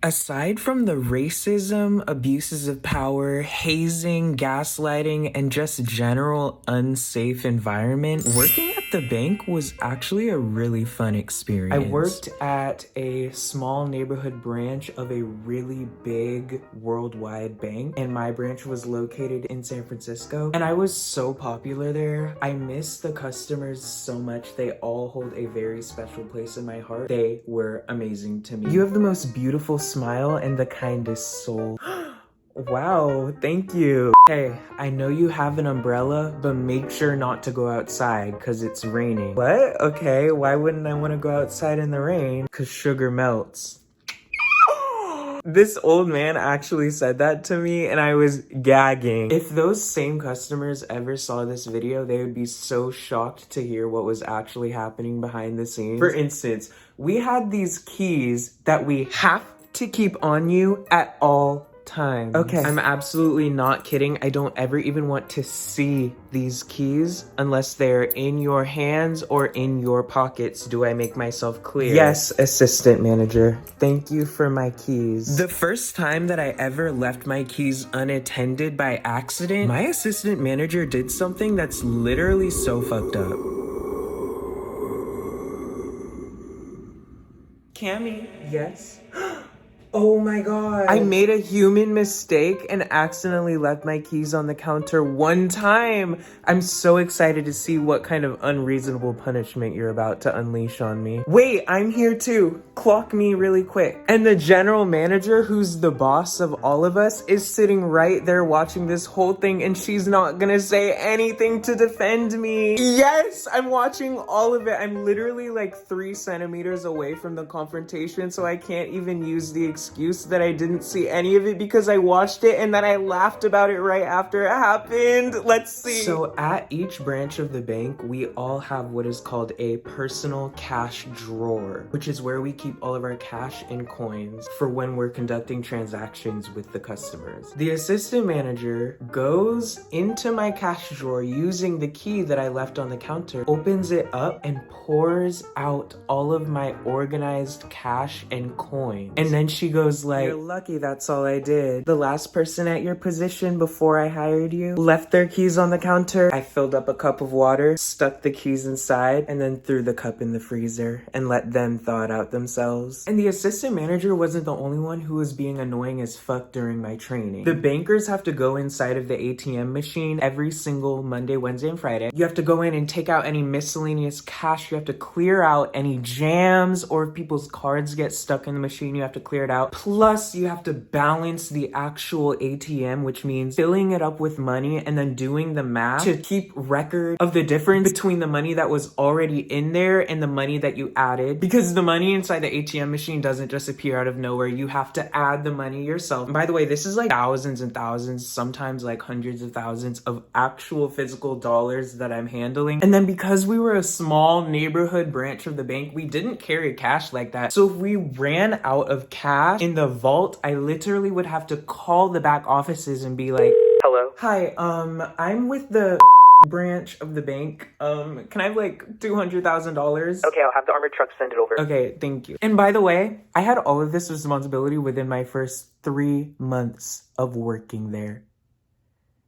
Aside from the racism, abuses of power, hazing, gaslighting, and just general unsafe environment, working at the bank was actually a really fun experience. I worked at a small neighborhood branch of a really big worldwide bank, and my branch was located in San Francisco, and I was so popular there. I miss the customers so much. They all hold a very special place in my heart. They were amazing to me. You have the most beautiful smile and the kindest soul. Wow, thank you. Hey, I know you have an umbrella, but make sure not to go outside because it's raining. What? Okay, why wouldn't I want to go outside in the rain? Because sugar melts. This old man actually said that to me and I was gagging. If those same customers ever saw this video, they would be so shocked to hear what was actually happening behind the scenes. For instance, we had these keys that we have to keep on you at all times. Okay, I'm absolutely not kidding. I don't ever even want to see these keys unless they're in your hands or in your pockets. Do I make myself clear? Yes, assistant manager. Thank you for my keys. The first time that I ever left my keys unattended by accident, my assistant manager did something that's literally so fucked up. Camy, yes? Oh my god. I made a human mistake and accidentally left my keys on the counter one time. I'm so excited to see what kind of unreasonable punishment you're about to unleash on me. Wait, I'm here too. Clock me really quick. And the general manager, who's the boss of all of us, is sitting right there watching this whole thing and she's not gonna say anything to defend me. Yes, I'm watching all of it. I'm literally like 3 centimeters away from the confrontation, so I can't even use the excuse that I didn't see any of it because I watched it and then I laughed about it right after it happened. Let's see. So at each branch of the bank, we all have what is called a personal cash drawer, which is where we keep all of our cash and coins for when we're conducting transactions with the customers. The assistant manager goes into my cash drawer using the key that I left on the counter, opens it up and pours out all of my organized cash and coins. And then she goes like, "You're lucky that's all I did. The last person at your position before I hired you left their keys on the counter. I filled up a cup of water, stuck the keys inside, and then threw the cup in the freezer and let them thaw it out themselves." And the assistant manager wasn't the only one who was being annoying as fuck during my training. The bankers have to go inside of the ATM machine every single Monday, Wednesday, and Friday. You have to go in and take out any miscellaneous cash. You have to clear out any jams, or if people's cards get stuck in the machine, you have to clear it out. Plus, you have to balance the actual ATM, which means filling it up with money and then doing the math to keep record of the difference between the money that was already in there and the money that you added. Because the money inside the ATM machine doesn't just appear out of nowhere. You have to add the money yourself. And by the way, this is like thousands and thousands, sometimes like hundreds of thousands of actual physical dollars that I'm handling. And then because we were a small neighborhood branch of the bank, we didn't carry cash like that. So if we ran out of cash in the vault, I literally would have to call the back offices and be like, "Hello. Hi, I'm with the branch of the bank. Can I have like $200,000? Okay, I'll have the armored truck send it over. Okay, thank you." And by the way, I had all of this responsibility within my first 3 months of working there.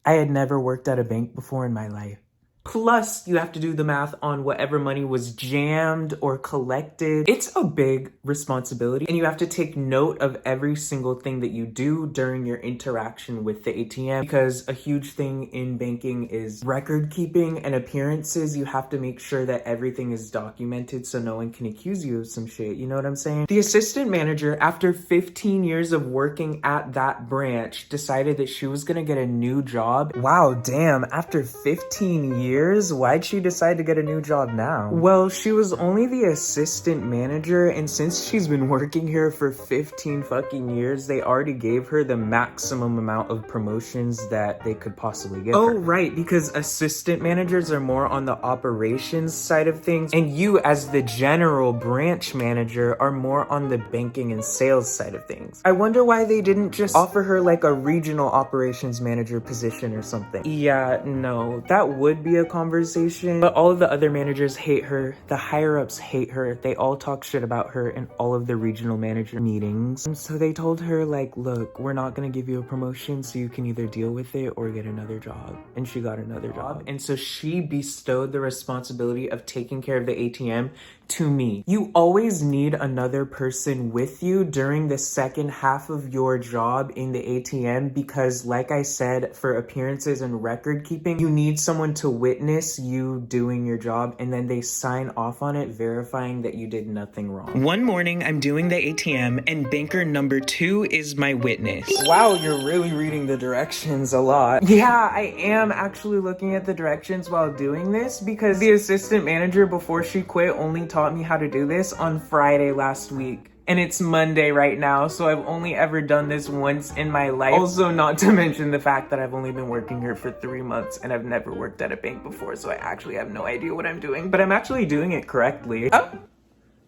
I had never worked at a bank before in my life. Plus, you have to do the math on whatever money was jammed or collected. It's a big responsibility, and you have to take note of every single thing that you do during your interaction with the ATM, because a huge thing in banking is record keeping and appearances. You have to make sure that everything is documented so no one can accuse you of some shit. You know what I'm saying? The assistant manager, after 15 years of working at that branch, decided that she was gonna get a new job. Wow, damn, after 15 years? Why'd she decide to get a new job now? Well, she was only the assistant manager, and since she's been working here for 15 fucking years, they already gave her the maximum amount of promotions that they could possibly give her. Oh, right, because assistant managers are more on the operations side of things, and you as the general branch manager are more on the banking and sales side of things. I wonder why they didn't just offer her like a regional operations manager position or something. Yeah, no, that would be a conversation. But all of the other managers hate her. The higher-ups hate her. They all talk shit about her in all of the regional manager meetings. And so they told her, like, look, we're not gonna give you a promotion, so you can either deal with it or get another job. And she got another job. And so she bestowed the responsibility of taking care of the ATM to me. You always need another person with you during the second half of your job in the ATM because, like I said, for appearances and record keeping, you need someone to witness you doing your job, and then they sign off on it verifying that you did nothing wrong. One morning, I'm doing the ATM and banker number 2 is my witness. Wow, you're really reading the directions a lot. Yeah, I am actually looking at the directions while doing this because the assistant manager before she quit only taught me how to do this on Friday last week. And it's Monday right now, so I've only ever done this once in my life. Also, not to mention the fact that I've only been working here for 3 months and I've never worked at a bank before, so I actually have no idea what I'm doing. But I'm actually doing it correctly. Oh.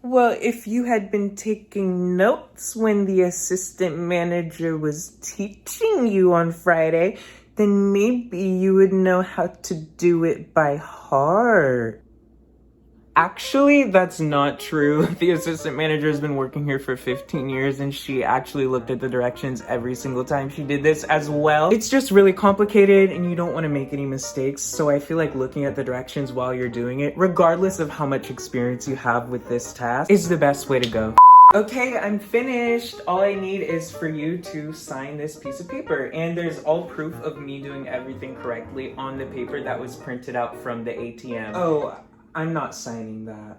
Well, if you had been taking notes when the assistant manager was teaching you on Friday, then maybe you would know how to do it by heart. Actually, that's not true. The assistant manager has been working here for 15 years and she actually looked at the directions every single time she did this as well. It's just really complicated and you don't want to make any mistakes, so I feel like looking at the directions while you're doing it, regardless of how much experience you have with this task, is the best way to go. Okay, I'm finished. All I need is for you to sign this piece of paper, and there's all proof of me doing everything correctly on the paper that was printed out from the ATM. Oh, I'm not signing that.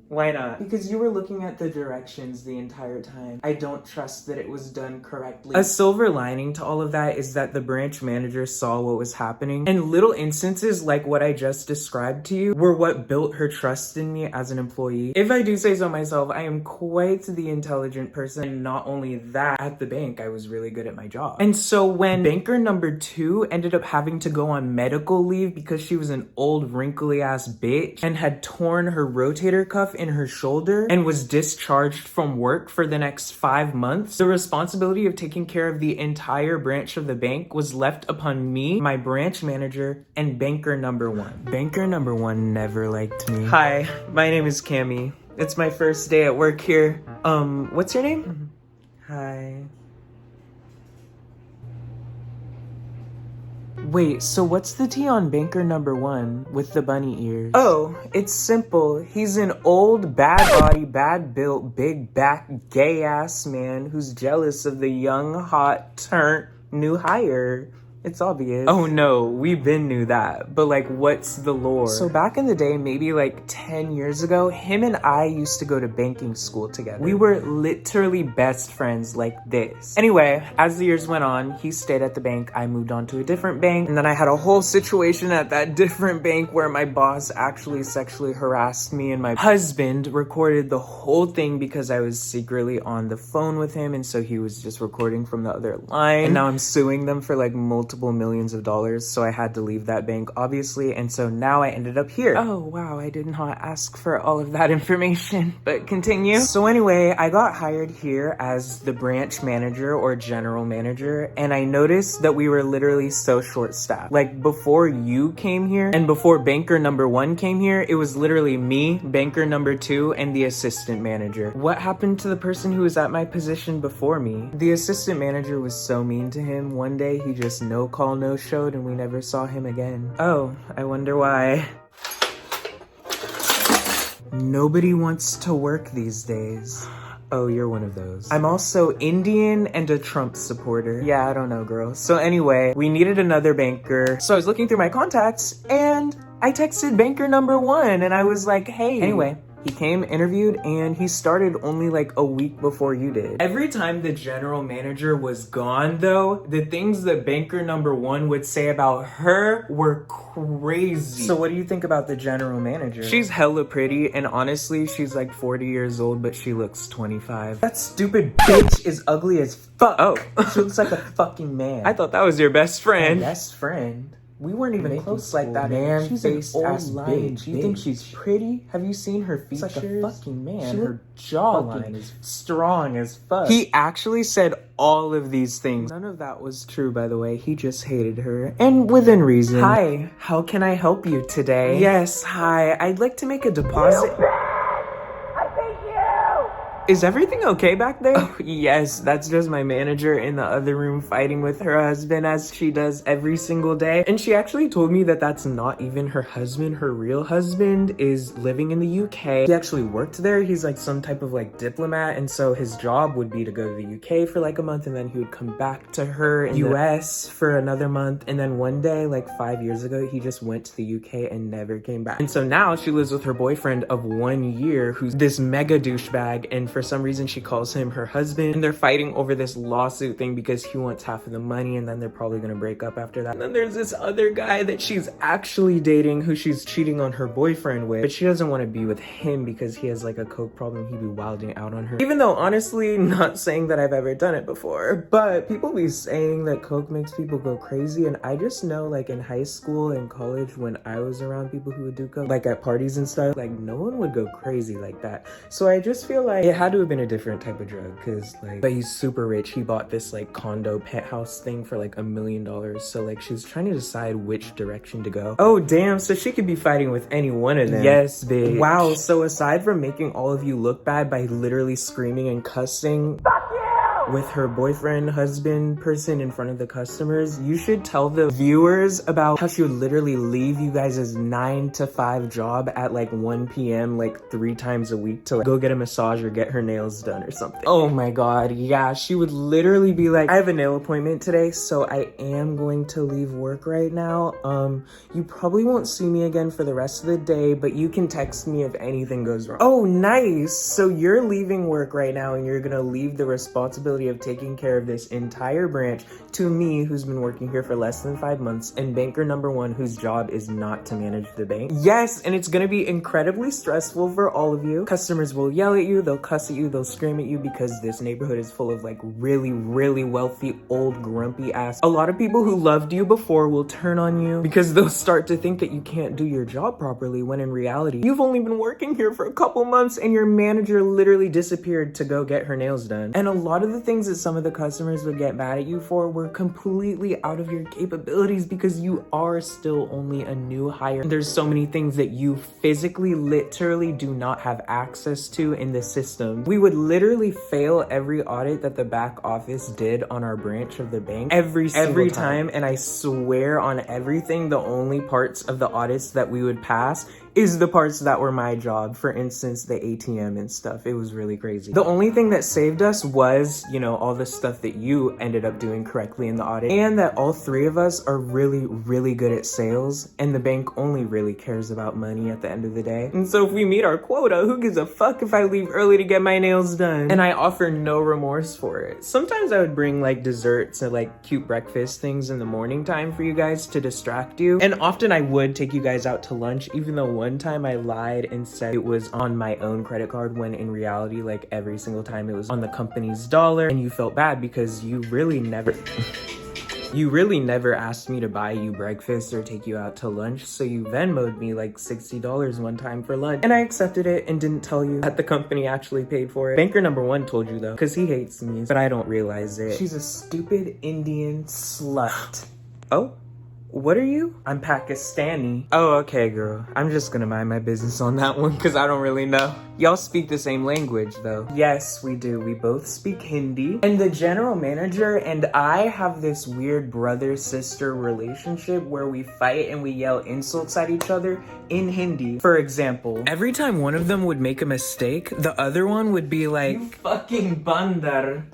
Why not? Because you were looking at the directions the entire time. I don't trust that it was done correctly. A silver lining to all of that is that the branch manager saw what was happening, and little instances like what I just described to you were what built her trust in me as an employee. If I do say so myself, I am quite the intelligent person, and not only that, at the bank, I was really good at my job. And so when banker number 2 ended up having to go on medical leave because she was an old wrinkly ass bitch and had torn her rotator cuff in her shoulder and was discharged from work for the next 5 months, the responsibility of taking care of the entire branch of the bank was left upon me, my branch manager, and banker number 1. Banker number 1 never liked me. Hi, my name is Camy. It's my first day at work here. What's your name? Hi. Wait, so what's the tea on banker number 1 with the bunny ears? Oh, it's simple. He's an old, bad body, bad built, big back, gay ass man who's jealous of the young, hot, turnt new hire. It's obvious. Oh no, we been knew that. But like, what's the lore? So back in the day, maybe like 10 years ago, him and I used to go to banking school together. We were literally best friends like this. Anyway, as the years went on, he stayed at the bank, I moved on to a different bank, and then I had a whole situation at that different bank where my boss actually sexually harassed me, and my husband recorded the whole thing because I was secretly on the phone with him, and so he was just recording from the other line. And now I'm suing them for like multiple millions of dollars, so I had to leave that bank, obviously, and so now I ended up here. Oh wow, I did not ask for all of that information, but continue. So anyway, I got hired here as the branch manager or general manager, and I noticed that we were literally so short-staffed. Like, before you came here and before banker number 1 came here, it was literally me, banker number 2, and the assistant manager. What happened to the person who was at my position before me? The assistant manager was so mean to him. One day he just no call no showed and we never saw him again. Oh, I wonder why. Nobody wants to work these days. Oh, you're one of those. I'm also Indian and a Trump supporter. Yeah, I don't know, girl. So anyway, we needed another banker. So I was looking through my contacts and I texted banker number 1 and I was like, hey. Anyway, he came, interviewed, and he started only like a week before you did. Every time the general manager was gone though, the things that banker number 1 would say about her were crazy. So what do you think about the general manager? She's hella pretty, and honestly, she's like 40 years old, but she looks 25. That stupid bitch is ugly as fuck. Oh. She looks like a fucking man. I thought that was your best friend. My best friend? We weren't even close like that. Man, she's an old bitch. You think she's pretty? Have you seen her features? It's like a fucking man. Her jawline is strong as fuck. He actually said all of these things. None of that was true, by the way. He just hated her, and within reason. Hi, how can I help you today? Yes, hi. I'd like to make a deposit. Is everything okay back there? Oh, yes, that's just my manager in the other room fighting with her husband as she does every single day. And she actually told me that that's not even her husband. Her real husband is living in the UK. He actually worked there. He's like some type of like diplomat. And so his job would be to go to the UK for like a month, and then he would come back to her in the US for another month. And then one day, like 5 years ago, he just went to the UK and never came back. And so now she lives with her boyfriend of 1 year, who's this mega douchebag. And for some reason she calls him her husband, and they're fighting over this lawsuit thing because he wants half of the money, and then they're probably gonna break up after that. And then there's this other guy that she's actually dating who she's cheating on her boyfriend with, but she doesn't want to be with him because he has like a coke problem. He'd be wilding out on her. Even though honestly, not saying that I've ever done it before, but people be saying that coke makes people go crazy, and I just know like in high school and college when I was around people who would do coke, like at parties and stuff, like no one would go crazy like that. So I just feel like it had to have been a different type of drug, because like, but he's super rich. He bought this like condo penthouse thing for like $1 million. So like she was trying to decide which direction to go. Oh damn, so she could be fighting with any one of them. Yes, bitch. Wow, so aside from making all of you look bad by literally screaming and cussing with her boyfriend, husband, person in front of the customers, you should tell the viewers about how she would literally leave you guys' 9 to 5 job at like 1 p.m. like 3 times a week to like go get a massage or get her nails done or something. Oh my god, yeah, she would literally be like, I have a nail appointment today, so I am going to leave work right now. You probably won't see me again for the rest of the day, but you can text me if anything goes wrong. Oh, nice. So you're leaving work right now and you're gonna leave the responsibility of taking care of this entire branch to me, who's been working here for less than 5 months, and banker number 1, whose job is not to manage the bank. Yes, and it's gonna be incredibly stressful for all of you. Customers will yell at you, they'll cuss at you, they'll scream at you, because this neighborhood is full of like really, really wealthy, old, grumpy ass. A lot of people who loved you before will turn on you because they'll start to think that you can't do your job properly, when in reality, you've only been working here for a couple months and your manager literally disappeared to go get her nails done. And a lot of the things that some of the customers would get mad at you for were completely out of your capabilities, because you are still only a new hire. There's so many things that you physically, literally do not have access to in the system. We would literally fail every audit that the back office did on our branch of the bank every time. And I swear on everything, the only parts of the audits that we would pass is the parts that were my job. For instance, the ATM and stuff. It was really crazy. The only thing that saved us was, you know, all the stuff that you ended up doing correctly in the audit, and that all 3 of us are really, really good at sales, and the bank only really cares about money at the end of the day. And so if we meet our quota, who gives a fuck if I leave early to get my nails done? And I offer no remorse for it. Sometimes I would bring like desserts and like cute breakfast things in the morning time for you guys to distract you. And often I would take you guys out to lunch, even though one time I lied and said it was on my own credit card, when in reality, like every single time it was on the company's dollar, and you felt bad because you really never asked me to buy you breakfast or take you out to lunch, so you Venmo'd me like $60 one time for lunch, and I accepted it and didn't tell you that the company actually paid for it. Banker number 1 told you though, because he hates me, but I don't realize it. She's a stupid Indian slut. Oh? What are you? I'm Pakistani. Oh, okay, girl. I'm just gonna mind my business on that one, because I don't really know. Y'all speak the same language, though. Yes, we do. We both speak Hindi. And the general manager and I have this weird brother-sister relationship where we fight and we yell insults at each other in Hindi. For example, every time one of them would make a mistake, the other one would be like, "You fucking bandar."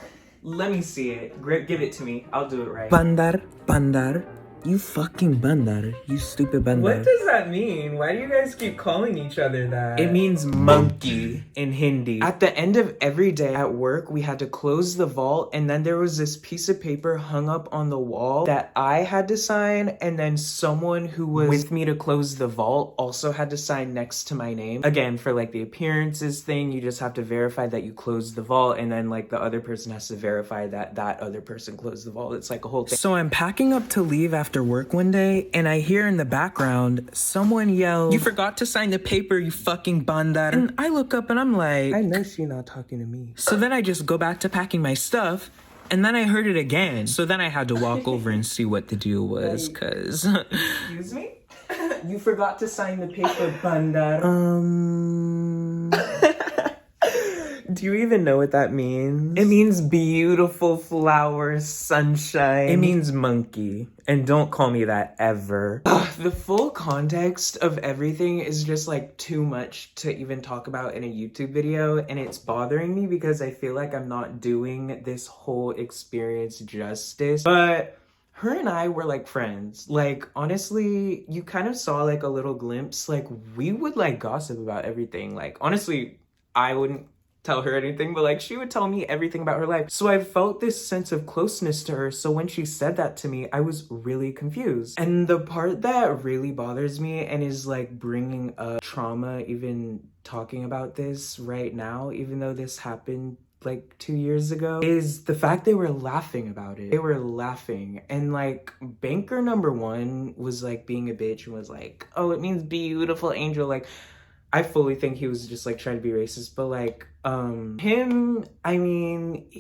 Let me see it. Give it to me. I'll do it right. Bandar, bandar. You fucking bandar. You stupid bandar. What does that mean? Why do you guys keep calling each other that? It means monkey in Hindi. At the end of every day at work, we had to close the vault, and then there was this piece of paper hung up on the wall that I had to sign, and then someone who was with me to close the vault also had to sign next to my name. Again, for like the appearances thing, you just have to verify that you closed the vault, and then like the other person has to verify that that other person closed the vault. It's like a whole thing. So I'm packing up to leave after after work one day, and I hear in the background someone yell, "You forgot to sign the paper, you fucking bandar." And I look up and I'm like, I know she not talking to me. So then I just go back to packing my stuff, and then I heard it again. So then I had to walk over and see what the deal was, cause... Excuse me? You forgot to sign the paper, bandar. Do you even know what that means? It means beautiful flowers, sunshine. It means monkey. And don't call me that ever. The full context of everything is just like too much to even talk about in a YouTube video. And it's bothering me because I feel like I'm not doing this whole experience justice. But her and I were like friends. Like, honestly, you kind of saw like a little glimpse. Like, we would like gossip about everything. Like, honestly, I wouldn't tell her anything, but like she would tell me everything about her life. So I felt this sense of closeness to her. So when she said that to me, I was really confused. And the part that really bothers me and is like bringing up trauma, even talking about this right now, even though this happened like 2 years ago, is the fact they were laughing about it. They were laughing, and like banker number one was like being a bitch and was like, oh, it means beautiful angel. Like, I fully think he was just like trying to be racist, but like him, I mean,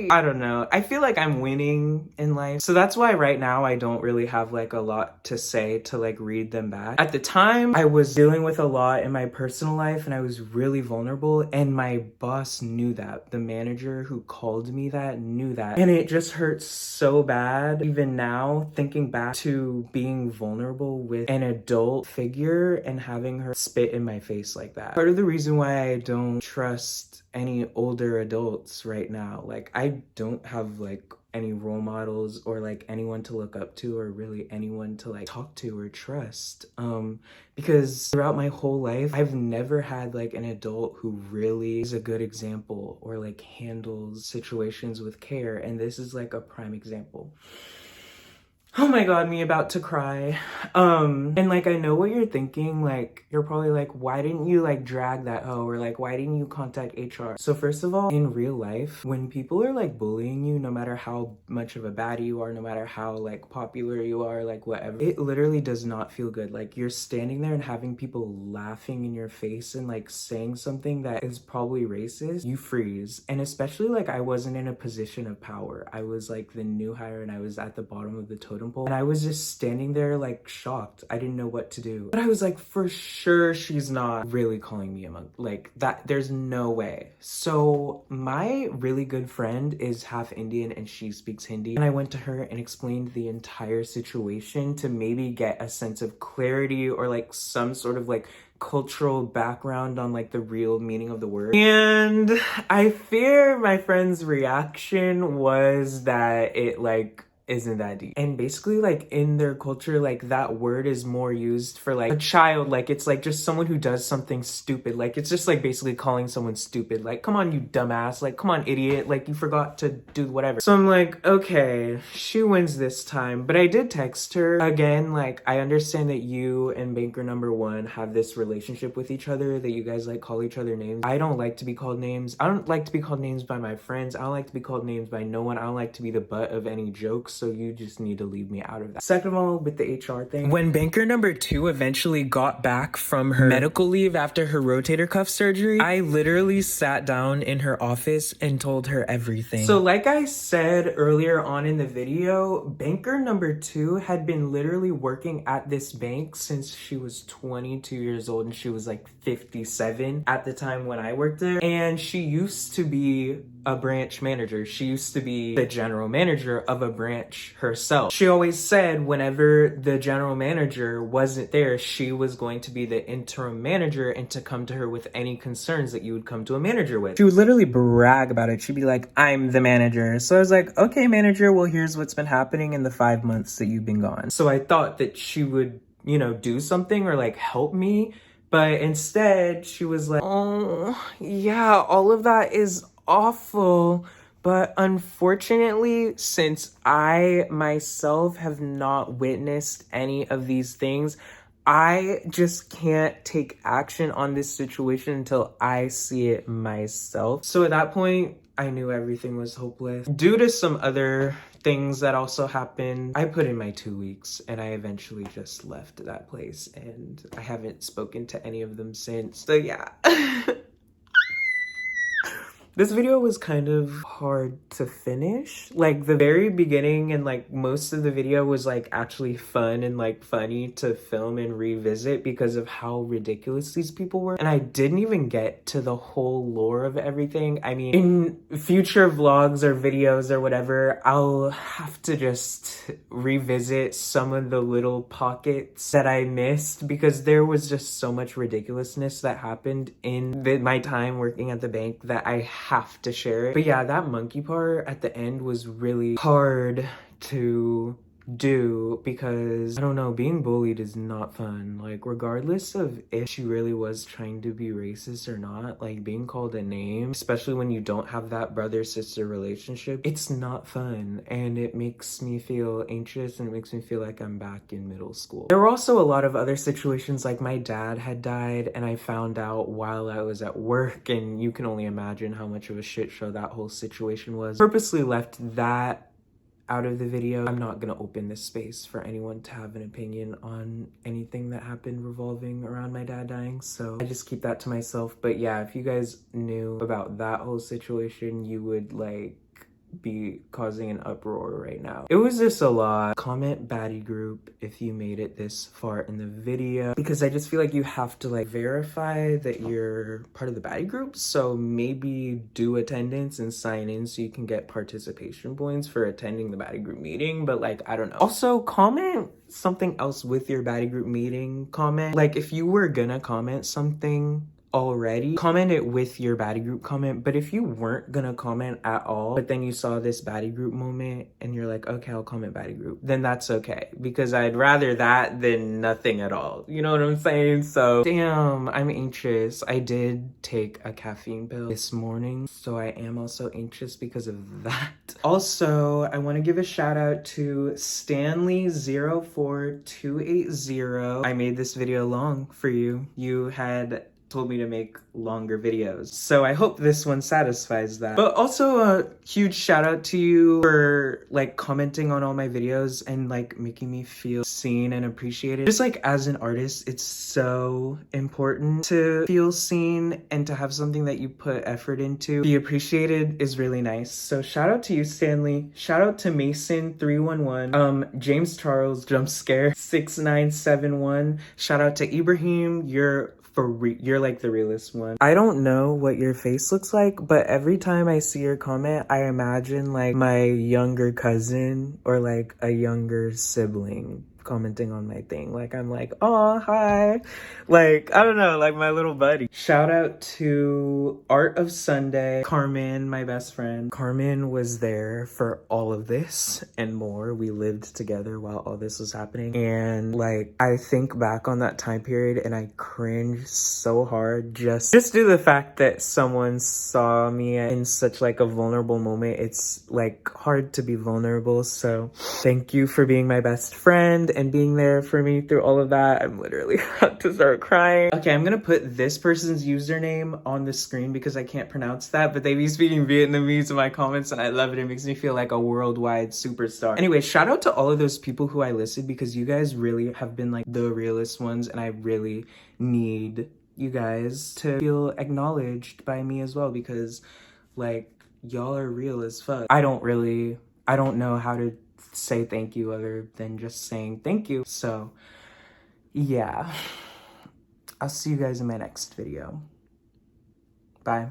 I don't know. I feel like I'm winning in life. So that's why right now I don't really have like a lot to say to like read them back. At the time, I was dealing with a lot in my personal life and I was really vulnerable, and my boss knew that. The manager who called me that knew that. And it just hurts so bad even now thinking back to being vulnerable with an adult figure and having her spit in my face like that. Part of the reason why I don't trust any older adults right now, like I don't have like any role models or like anyone to look up to or really anyone to like talk to or trust, because throughout my whole life I've never had like an adult who really is a good example or like handles situations with care, and this is like a prime example. Oh my god, me about to cry. And like, I know what you're thinking. Like, you're probably like, why didn't you like drag that hoe? Or like, why didn't you contact HR? So first of all, in real life, when people are like bullying you, no matter how much of a baddie you are, no matter how like popular you are, like whatever, it literally does not feel good. Like, you're standing there and having people laughing in your face and like saying something that is probably racist, you freeze. And especially like, I wasn't in a position of power. I was like the new hire and I was at the bottom of the totem pole, and I was just standing there like shocked. I didn't know what to do, but I was like, for sure she's not really calling me a monk. Like, that, there's no way. So my really good friend is half Indian and she speaks Hindi, and I went to her and explained the entire situation to maybe get a sense of clarity or like some sort of like cultural background on like the real meaning of the word. And I fear my friend's reaction was that it like isn't that deep. And basically like in their culture, like that word is more used for like a child. Like, it's like just someone who does something stupid. Like, it's just like basically calling someone stupid. Like, come on, you dumbass. Like, come on, idiot. Like, you forgot to do whatever. So I'm like, okay, she wins this time. But I did text her again. Like, I understand that you and banker number one have this relationship with each other, that you guys like call each other names. I don't like to be called names. I don't like to be called names by my friends. I don't like to be called names by no one. I don't like to be the butt of any jokes. So you just need to leave me out of that. Second of all, with the HR thing, when banker number two eventually got back from her medical leave after her rotator cuff surgery, I literally sat down in her office and told her everything. So like I said earlier on in the video, banker number two had been literally working at this bank since she was 22 years old, and she was like 57 at the time when I worked there. And she used to be a branch manager. She used to be the general manager of a branch herself. She always said whenever the general manager wasn't there, she was going to be the interim manager and to come to her with any concerns that you would come to a manager with. She would literally brag about it. She'd be like, I'm the manager. So I was like, okay, manager, well, here's what's been happening in the 5 months that you've been gone. So I thought that she would, you know, do something or like help me. But instead, she was like, oh, yeah, all of that is awful. But unfortunately, since I myself have not witnessed any of these things, I just can't take action on this situation until I see it myself. So at that point, I knew everything was hopeless. Due to some other things that also happened, I put in my 2 weeks and I eventually just left that place, and I haven't spoken to any of them since. So yeah. This video was kind of hard to finish. Like the very beginning and like most of the video was like actually fun and like funny to film and revisit because of how ridiculous these people were. And I didn't even get to the whole lore of everything. I mean, in future vlogs or videos or whatever, I'll have to just revisit some of the little pockets that I missed because there was just so much ridiculousness that happened in my time working at the bank that I have to share it. But yeah, that monkey part at the end was really hard to do because I don't know, being bullied is not fun. Like regardless of if she really was trying to be racist or not, like being called a name, especially when you don't have that brother-sister relationship, it's not fun, and it makes me feel anxious and it makes me feel like I'm back in middle school. There were also a lot of other situations, like my dad had died and I found out while I was at work, and you can only imagine how much of a shit show that whole situation was. Purposely left that out of the video. I'm not gonna open this space for anyone to have an opinion on anything that happened revolving around my dad dying, so I just keep that to myself. But yeah, if you guys knew about that whole situation, you would like be causing an uproar right now. It was just a lot. Comment baddie group if you made it this far in the video, because I just feel like you have to like verify that you're part of the baddie group, so maybe do attendance and sign in so you can get participation points for attending the baddie group meeting. But like, I don't know. Also, comment something else with your baddie group meeting comment. Like if you were gonna comment something already, comment it with your baddie group comment. But if you weren't gonna comment at all, but then you saw this baddie group moment and you're like, okay, I'll comment baddie group, then that's okay, because I'd rather that than nothing at all. You know what I'm saying? So damn, I'm anxious. I did take a caffeine pill this morning, so I am also anxious because of that. Also, I want to give a shout out to Stanley04280. I made this video long for you. You had told me to make longer videos, so I hope this one satisfies that. But also a huge shout out to you for like commenting on all my videos and like making me feel seen and appreciated. Just like as an artist, it's so important to feel seen and to have something that you put effort into. Be appreciated is really nice. So shout out to you, Stanley. Shout out to Mason311, James Charles Jump Scare 6971. Shout out to Ibrahim. You're like the realest one. I don't know what your face looks like, but every time I see your comment, I imagine like my younger cousin or like a younger sibling commenting on my thing. Like I'm like, oh, hi. Like, I don't know, like my little buddy. Shout out to Art of Sunday, Carmen, my best friend. Carmen was there for all of this and more. We lived together while all this was happening. And like, I think back on that time period and I cringe so hard just due to the fact that someone saw me in such like a vulnerable moment. It's like hard to be vulnerable. So thank you for being my best friend and being there for me through all of that. I'm literally about to start crying. Okay, I'm gonna put this person's username on the screen because I can't pronounce that, but they be speaking Vietnamese in my comments and I love it. It makes me feel like a worldwide superstar. Anyway, shout out to all of those people who I listed because you guys really have been like the realest ones, and I really need you guys to feel acknowledged by me as well, because like y'all are real as fuck. I don't know how to say thank you other than just saying thank you. So yeah, I'll see you guys in my next video. Bye.